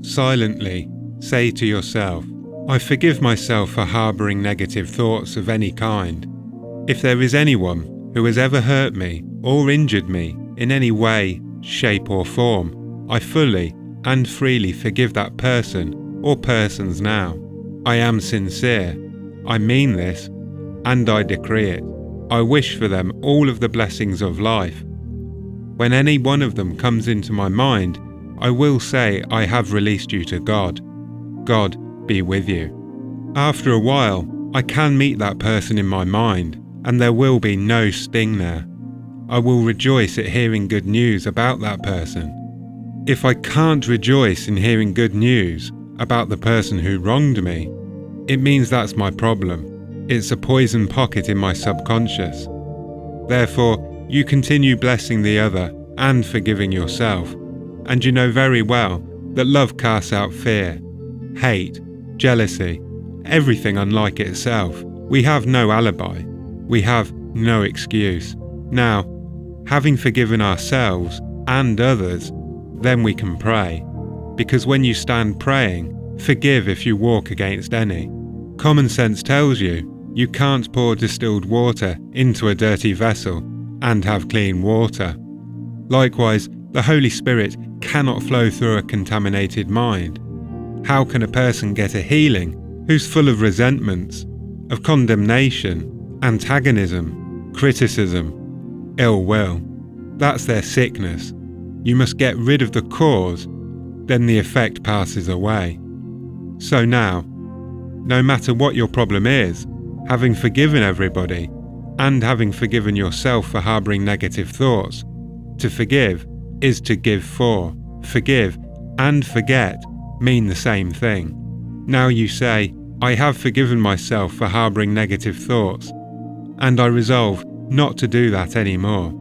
Silently say to yourself, I forgive myself for harbouring negative thoughts of any kind. If there is anyone who has ever hurt me or injured me in any way, shape or form, I fully and freely forgive that person or persons now. I am sincere. I mean this, and I decree it. I wish for them all of the blessings of life. When any one of them comes into my mind, I will say I have released you to God. God be with you. After a while, I can meet that person in my mind, and there will be no sting there. I will rejoice at hearing good news about that person. If I can't rejoice in hearing good news about the person who wronged me, it means that's my problem. It's a poison pocket in my subconscious. Therefore, you continue blessing the other and forgiving yourself, and you know very well that love casts out fear, hate, jealousy, everything unlike itself. We have no alibi. We have no excuse. Now, having forgiven ourselves and others, then we can pray. Because when you stand praying, forgive if you walk against any. Common sense tells you can't pour distilled water into a dirty vessel and have clean water. Likewise, the Holy Spirit cannot flow through a contaminated mind. How can a person get a healing who's full of resentments, of condemnation, antagonism, criticism, ill will? That's their sickness. You must get rid of the cause, then the effect passes away. So now, no matter what your problem is, having forgiven everybody, and having forgiven yourself for harbouring negative thoughts, to forgive is to give for. Forgive and forget mean the same thing. Now you say, I have forgiven myself for harbouring negative thoughts, and I resolve not to do that anymore.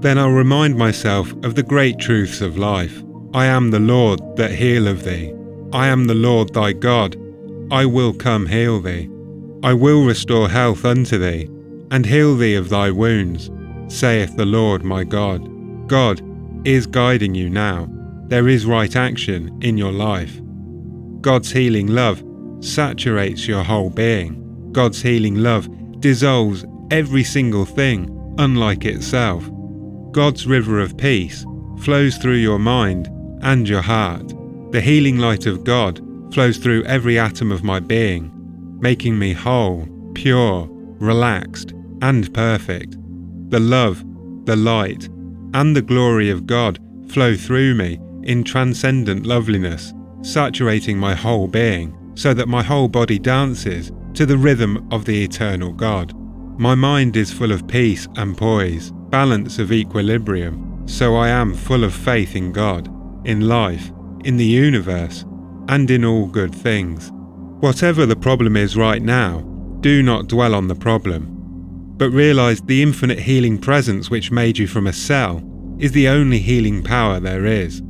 Then I'll remind myself of the great truths of life. I am the Lord that healeth thee. I am the Lord thy God. I will come heal thee. I will restore health unto thee, and heal thee of thy wounds, saith the Lord my God. God is guiding you now. There is right action in your life. God's healing love saturates your whole being. God's healing love dissolves every single thing unlike itself. God's river of peace flows through your mind and your heart. The healing light of God flows through every atom of my being, making me whole, pure, relaxed, and perfect. The love, the light, and the glory of God flow through me in transcendent loveliness, saturating my whole being, so that my whole body dances to the rhythm of the eternal God. My mind is full of peace and poise, balance of equilibrium, so I am full of faith in God, in life, in the universe, and in all good things. Whatever the problem is right now, do not dwell on the problem, but realize the infinite healing presence which made you from a cell is the only healing power there is.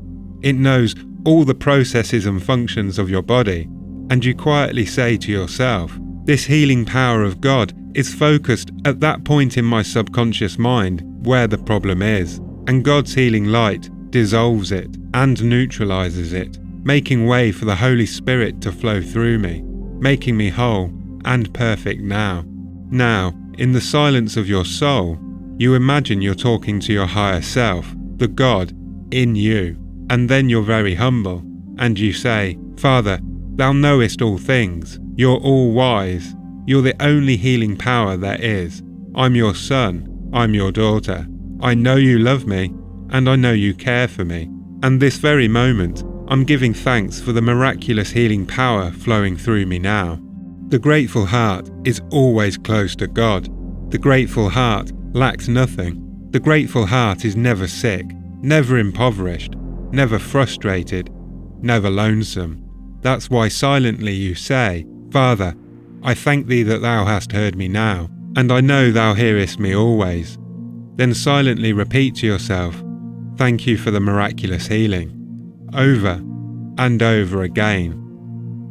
It knows all the processes and functions of your body, and you quietly say to yourself, this healing power of God is focused at that point in my subconscious mind where the problem is, and God's healing light dissolves it and neutralizes it, making way for the Holy Spirit to flow through me, making me whole and perfect now. Now, in the silence of your soul, you imagine you're talking to your higher self, the God in you, and then you're very humble, and you say, Father, thou knowest all things, you're all wise, you're the only healing power there is. I'm your son, I'm your daughter. I know you love me, and I know you care for me. And this very moment, I'm giving thanks for the miraculous healing power flowing through me now. The grateful heart is always close to God. The grateful heart lacks nothing. The grateful heart is never sick, never impoverished, never frustrated, never lonesome. That's why silently you say, Father, I thank thee that thou hast heard me now, and I know thou hearest me always. Then silently repeat to yourself, thank you for the miraculous healing, over and over again.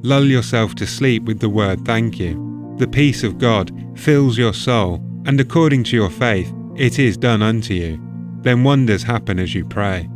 Lull yourself to sleep with the word thank you. The peace of God fills your soul, and according to your faith, it is done unto you. Then wonders happen as you pray.